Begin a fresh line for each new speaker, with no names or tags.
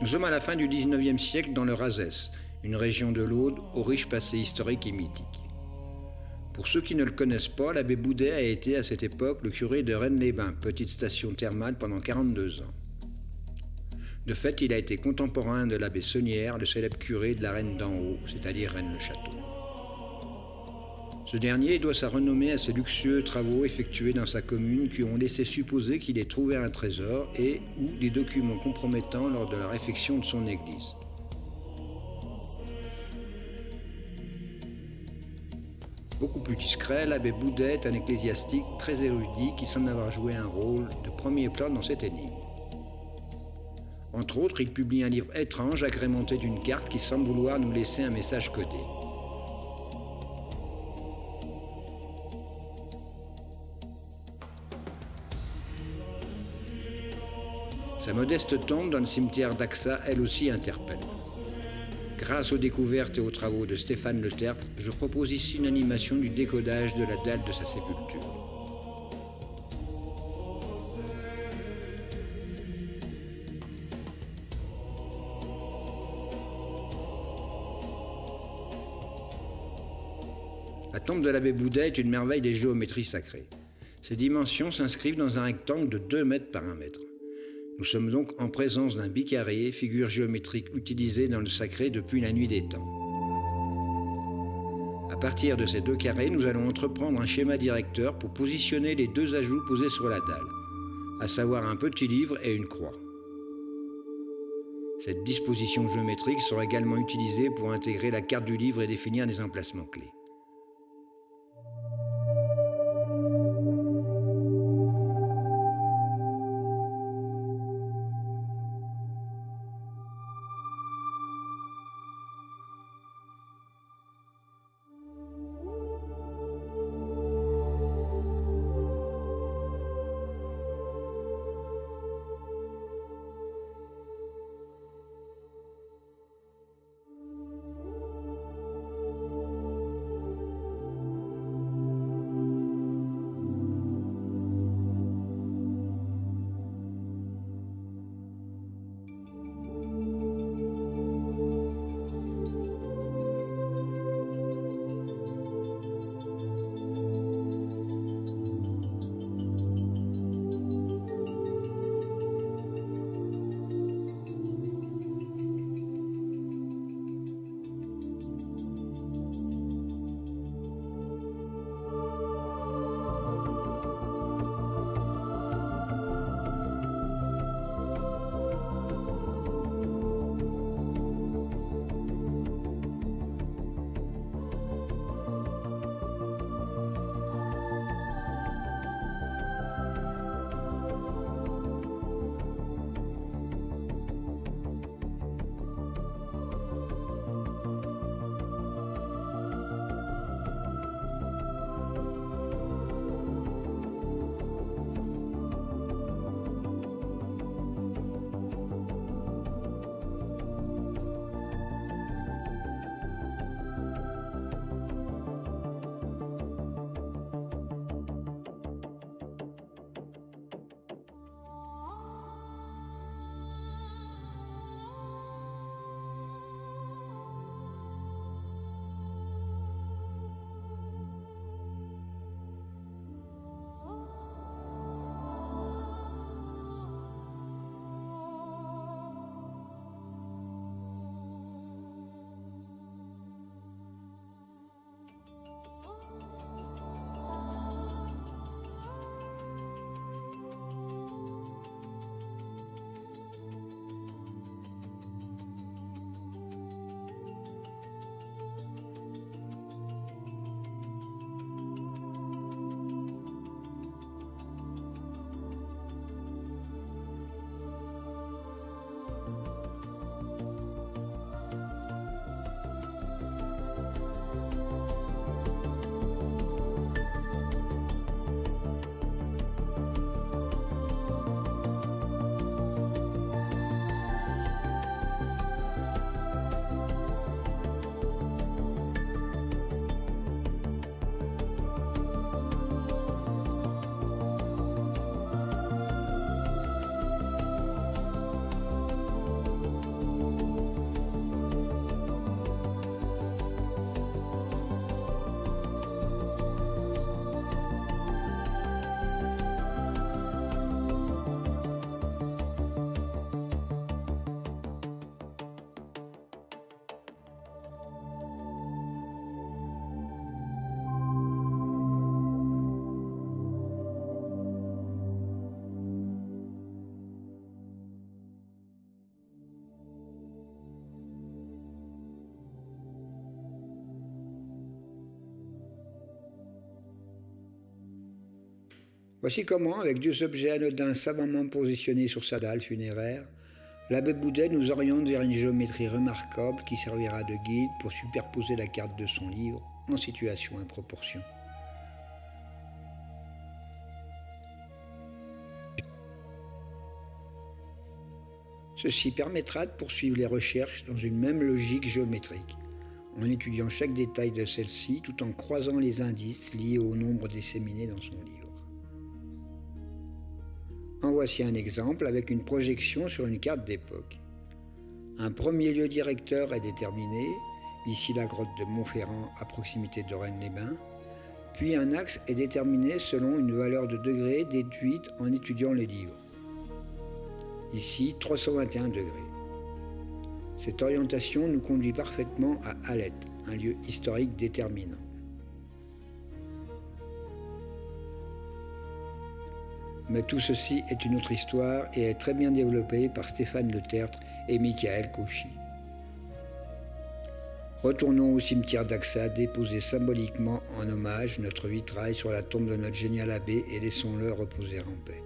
Nous sommes à la fin du XIXe siècle dans le Razès, une région de l'Aude au riche passé historique et mythique. Pour ceux qui ne le connaissent pas, l'abbé Boudet a été à cette époque le curé de Rennes-les-Bains, petite station thermale pendant 42 ans. De fait, il a été contemporain de l'abbé Saunière, le célèbre curé de la Reine d'en haut, c'est-à-dire Rennes-le-Château. Ce dernier doit sa renommée à ses luxueux travaux effectués dans sa commune qui ont laissé supposer qu'il ait trouvé un trésor et ou des documents compromettants lors de la réfection de son église. Beaucoup plus discret, l'abbé Boudet est un ecclésiastique très érudit qui semble avoir joué un rôle de premier plan dans cette énigme. Entre autres, il publie un livre étrange agrémenté d'une carte qui semble vouloir nous laisser un message codé. Sa modeste tombe dans le cimetière d'Axa, elle aussi, interpelle. Grâce aux découvertes et aux travaux de Stéphane Le Tertre, je propose ici une animation du décodage de la date de sa sépulture. La tombe de l'abbé Boudet est une merveille des géométries sacrées. Ses dimensions s'inscrivent dans un rectangle de 2 mètres par 1 mètre. Nous sommes donc en présence d'un bicarré, figure géométrique utilisée dans le sacré depuis la nuit des temps. À partir de ces 2 carrés, nous allons entreprendre un schéma directeur pour positionner les 2 ajouts posés sur la dalle, à savoir un petit livre et une croix. Cette disposition géométrique sera également utilisée pour intégrer la carte du livre et définir des emplacements clés. Voici comment, avec 2 objets anodins savamment positionnés sur sa dalle funéraire, l'abbé Boudet nous oriente vers une géométrie remarquable qui servira de guide pour superposer la carte de son livre en situation et proportion. Ceci permettra de poursuivre les recherches dans une même logique géométrique, en étudiant chaque détail de celle-ci tout en croisant les indices liés au nombre disséminés dans son livre. En voici un exemple avec une projection sur une carte d'époque. Un premier lieu directeur est déterminé, ici la grotte de Montferrand à proximité de Rennes-les-Bains, puis un axe est déterminé selon une valeur de degrés déduite en étudiant les livres. Ici 321 degrés. Cette orientation nous conduit parfaitement à Alette, un lieu historique déterminant. Mais tout ceci est une autre histoire et est très bien développé par Stéphane Le Tertre et Michael Cauchy. Retournons au cimetière d'Axa déposer symboliquement en hommage notre vitrail sur la tombe de notre génial abbé et laissons-le reposer en paix.